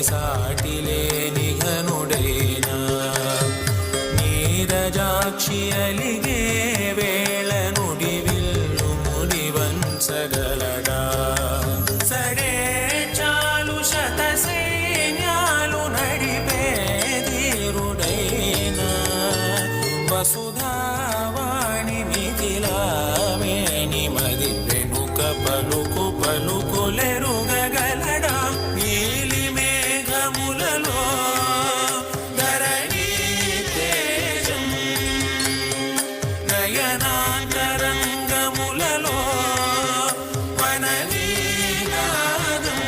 సాటిలేని ఘనుడైన నీరజాక్షి అలిగే వేళ నుడి విల్లు ముడి వంచగలడా సడే చాలు శత సైన్యాలు నడిపే ధీరుడైన వసుధావాణి మిథిలావేణి మది వెనుక పలుకు పలుకులెరుగగలడా నీలి మేఘములలో ధరణి తేజం నయనాంతరంగములలో వననీనాదం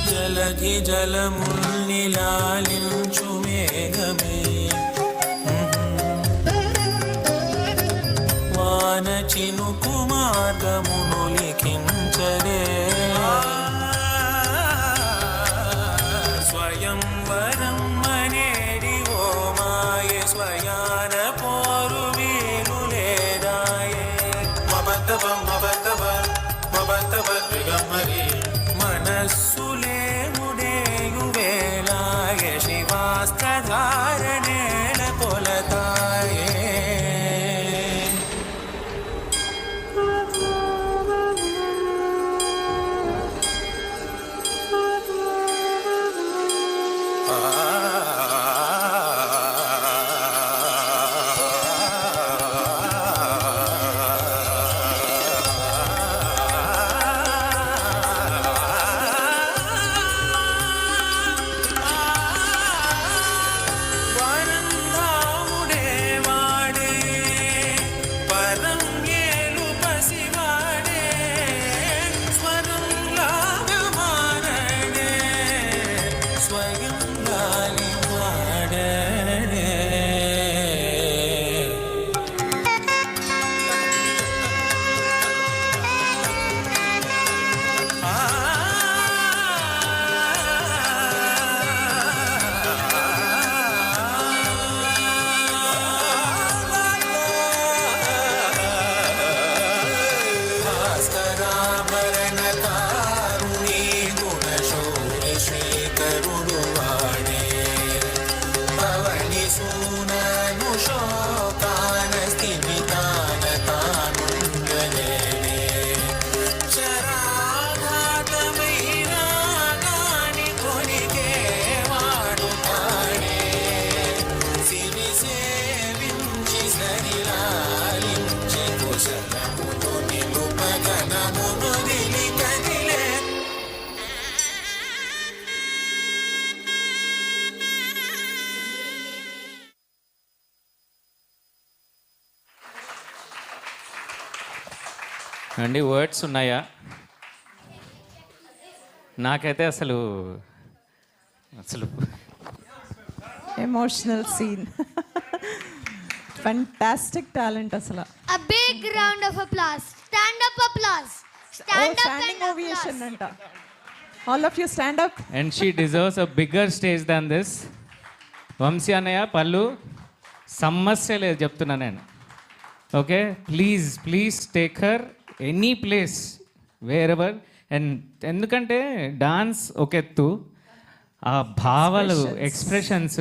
జలధి జలముల్నిలాలించు మేఘమే వాన చినుకు మార్గమును లిఖించరే స్వయంవరం మనేడి ఓ మాయే స్వయాన పోరు వీలు లేదాయే మబద్దవం మబద్దవద్రిగమ్మరి మనస్సులే ముడేయు వేళాయ శివాస్త్రధారణేణ కొలతాయే అండి వర్డ్స్ ఉన్నాయా? నాకైతే అసలు ఎమోషనల్ సీన్, ఫంటాస్టిక్ టాలెంట్ అసలు. A big round of applause. Stand up applause. Stand up standing and ovation applause. anta. All of you stand up. and she deserves a bigger stage than this. Vamshi అన్నయ్య పళ్ళు సమస్య లేదు చెప్తున్నా నేను. Okay, please take her any place wherever. And ఎందుకంటే dance ఒక ఎత్తు, ఆ భావాలు ఎక్స్ప్రెషన్స్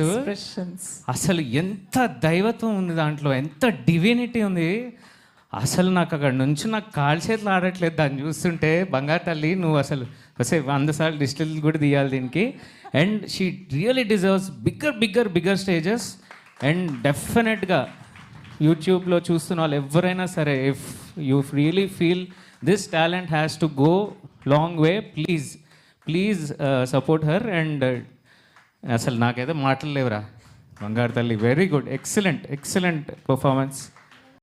అసలు ఎంత దైవత్వం ఉంది దాంట్లో, ఎంత డివినిటీ ఉంది అసలు. నాకు అక్కడ నుంచి నాకు కాలు చేతులు ఆడట్లేదు దాన్ని చూస్తుంటే. బంగారు తల్లి నువ్వు అసలు 100 సార్లు డిజిటల్ కూడా తీయాలి దీనికి. And she really deserves bigger stages. And డెఫినెట్గా యూట్యూబ్లో చూస్తున్న వాళ్ళు ఎవరైనా సరే, if you really feel this talent has to go long way, please support her. And అసలు నాకైతే మాటలు లేవురా బంగారు తల్లి. Very good, excellent performance.